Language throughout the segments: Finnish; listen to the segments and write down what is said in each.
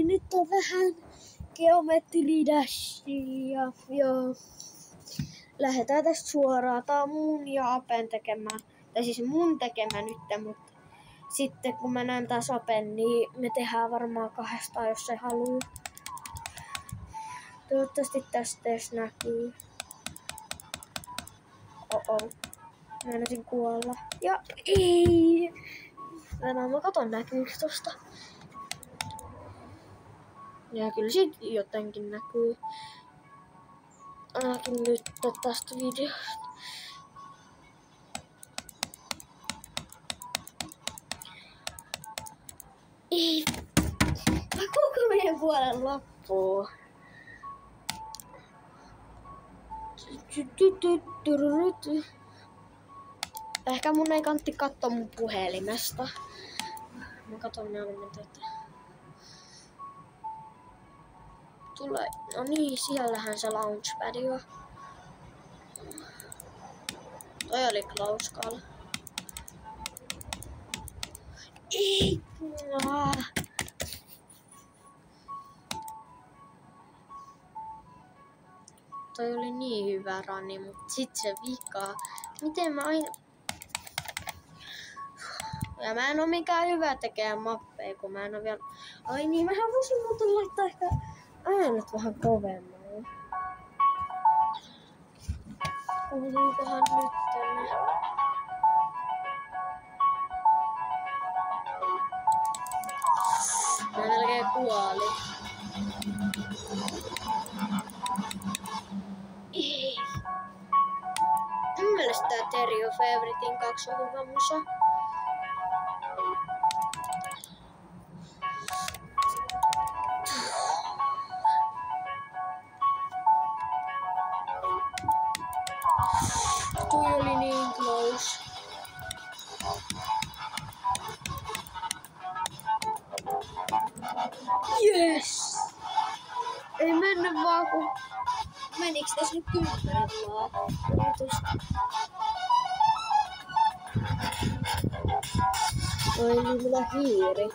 Nyt on vähän Geometry Dashia ja lähdetään tästä suoraan. Tää on mun ja Apen tekemä, tai siis mun tekemä nyt, mutta sitten kun mä näen taas Apen, niin me tehdään varmaan kahdestaan, jos se haluu. Toivottavasti tästä edes näkyy. Mä ensin kuolla. Ja ei! Mä katon näkyykö tosta. Ja kyllä sit jotenkin näkyy. Ainakin nyt tästä videosta. Ei! Mä koko meidän puolen loppuu. Ehkä mun ei kantti katsoa mun puhelimesta. Mä katon tätä. Tulee. No niin, siellähän se launchpad on. Toi oli close call. Ei! Toi oli niin hyvä rani, mut sit se vikaa. Miten mä aina... Ja mä en oo mikään hyvä tekee mappeja, kun mä en oo vielä... Ai niin, mähän voisin muuten laittaa ehkä äänet vähän kovemmalle. Kuuluukohan nyt tänne? Mä melkein kuoli. Ei. Mun mielestä tää Terry of Everything 2 on hyvä musa. Toi oli niin close. Yes! Ei mennä vaan kun... Meniks tässä nyt 10 vaan? Oi niin mulla hiiri.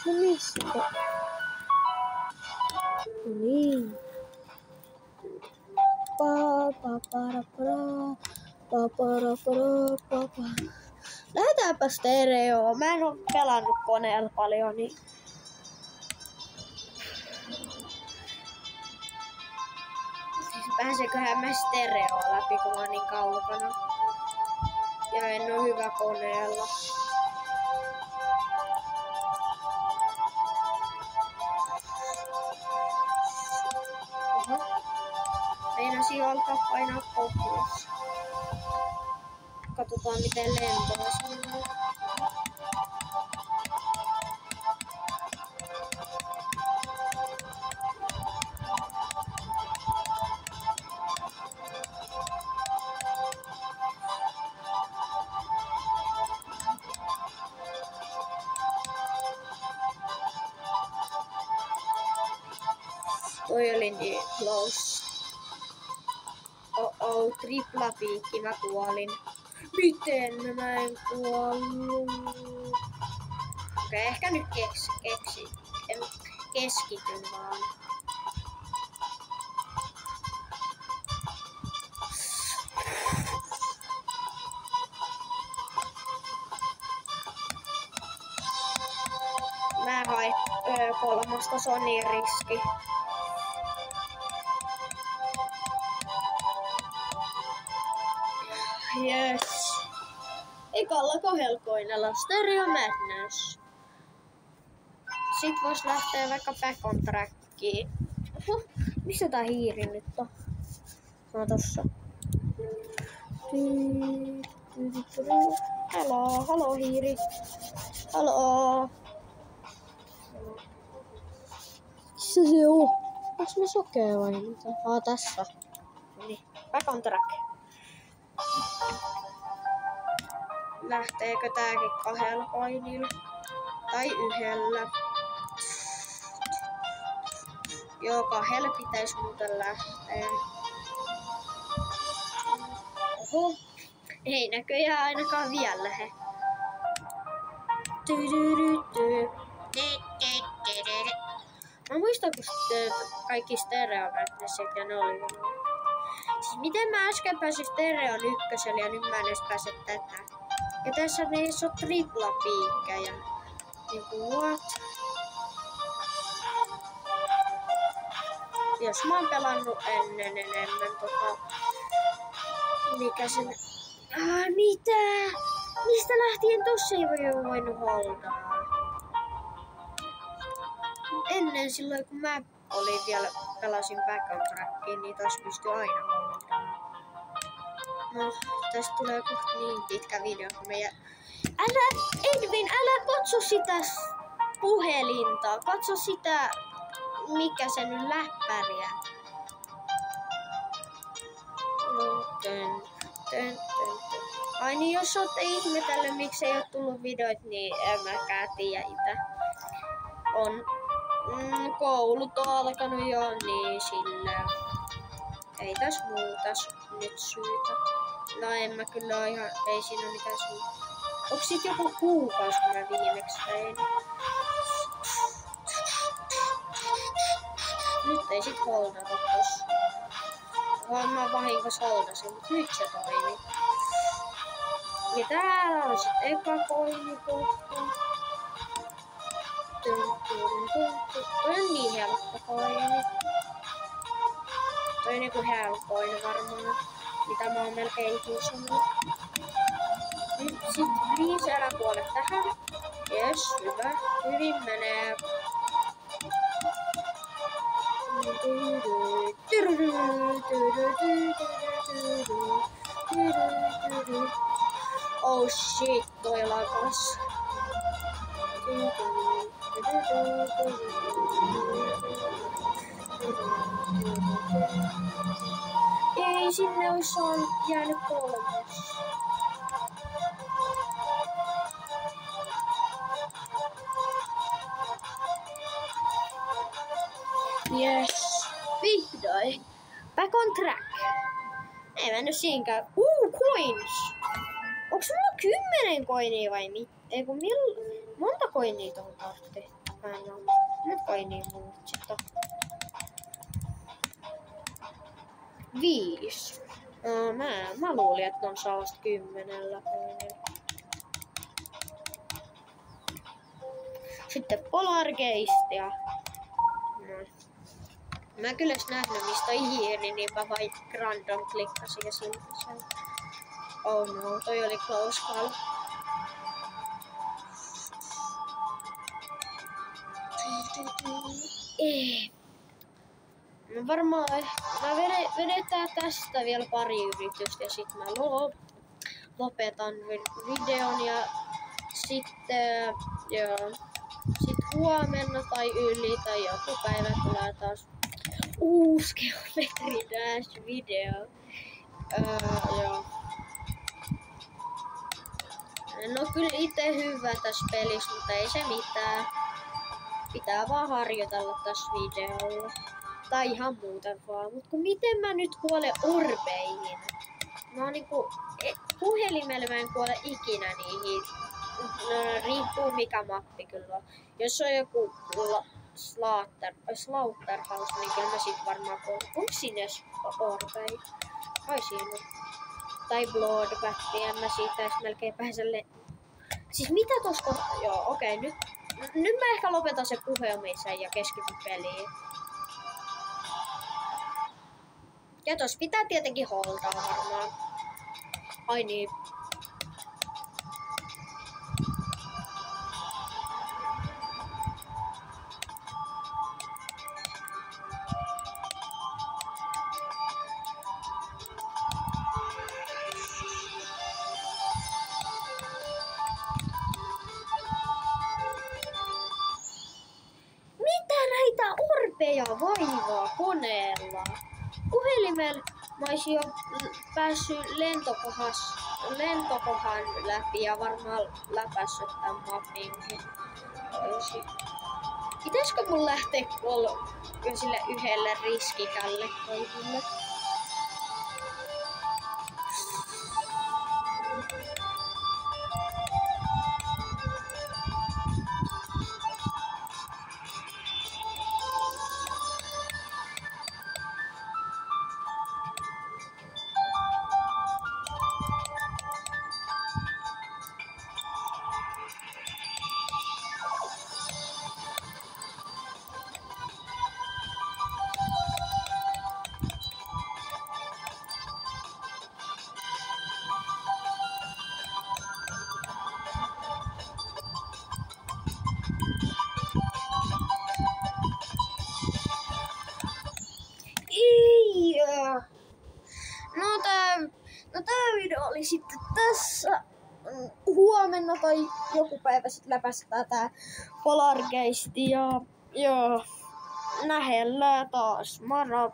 No mistä? No niin. Lähdetäänpä stereoon. Mä en oo pelannut koneella paljon, niin... Pääseköhän mä stereoon läpi, kun mä oon niin kaukana. Ja en oo hyvä koneella. Meinasin alkaa painaa pohjassa. Katsotaan miten lentoa sanoo. Toi oli niin close. Tripla piikki, mä kuolin. Miten mä en kuollut? Okei, ehkä nyt keskityn vaan. Mä hain 3 Sonin riski. Yes. Ekalla 2 koinella Stereo Madness. Sit vois lähteä vaikka back on trackiin. Missä tää hiiri nyt on? No tossa. Halo hiiri. Halo. Missä se on? Onks mä sokea vai mitä? Tässä. Niin, back on track. Lähteekö tääkin 2 koinilla? Tai 1? Joo, 2 pitäis muuten lähteä. Oho. Ei näköjään ainakaan vielä lähde. Mä muistan, kun kaikki stereomätneset ja ne oli. Siis miten mä äsken pääsin stereon ykköselle ja nyt mä en edes pääse tätä. Ja tässä ei ole triplapiikkejä. Niinku what? Jos mä oon pelannut ennen enemmän mikä sen... mitä? Mistä lähtien tossa ei voinut holdaa? Ennen silloin kun mä olin vielä pelasin Back on Trackiin, niin tossa pystyi aina holdaa. No, tästä tulee kohta niin pitkä video, kun Edvin, älä katso sitä puhelinta. Katso sitä, mikä se nyt läppäriä. Ai niin, jos ootte ihmetellyt, miksi ei oo tullut videoit, niin en mäkään tiedä itse. On koulut on alkanut jo, niin silleen. Ei tässä muuta nyt syytä. No en mä kyllä oo ihan, ei siinä mitään syytä. Onks sit joku kuukausi, kun mä viimeksi tein? Nyt ei sit holdata tossa. Vaan mä vahingossa holdasin, mut nyt se toimi. Ja täällä on sit eka koinikohta. Toi on niin helppo koini. Toi on niinku helpoin varmaan, mitä mä oon melkein ikinä sanonut. Nyt sit 5 äläpuolet tähän. Jes, hyvä. Hyvin menee. Oh shit, toi lakas. Ei, sinne olisi jäänyt 3. Yes, vihdoin. Back on track. Ei mennyt siinkään. Coins! Onks mulla 10 koinia vai mit? Ei kun monta koinia tohon tarvittiin? Mä en oo. Nyt koinia muut sitten. 5. Mä luulin, että on saavasta 10 koinia. Sitten Polargeistia. Mä en kyllä edes nähnyt mistä on hiiri, niin mä vain random klikkasin ja sinne sen. Oh no, toi oli close call. Mä vedetään tästä vielä pari yritystä ja sit mä lopetan videon ja sitten sit huomenna tai yli tai joku päivä tulee taas uusi Geometry Dash video. Joo. En oo kyllä ite hyvä tässä pelissä, mutta ei se mitään. Pitää vaan harjoitella tässä videolla. Tai ihan muuten vaan. Mut kun miten mä nyt kuolen orbeihin? Mä oon niinku... Puhelimella mä en kuole ikinä niihin. No, riippuu mikä mappi kyllä on. Jos on joku Slaughterhouse, niin kyllä mä sit varmaan kuolen. Onks sinne orbei? Ai siinä on. Tai Bloodbath, en mä siitä edes melkein pääse Siis mitä tossa Joo, okei, nyt mä ehkä lopetan se puheomisen ja keskityn peliin. Ja tossa pitää tietenkin holdaa varmaan. Ai niin. Orbeja vaivaa koneella. Puhelimella mä oisin jo päässyt lentokohan läpi ja varmaan läpässyt tän mapinkin. Pitäisikö mun lähteä sille yhdelle riskikälle koivulle? No tää video oli sitten tässä. Huomenna tai joku päivä sitten läpästään tää Polargeist ja joo, nähellään taas. Moro!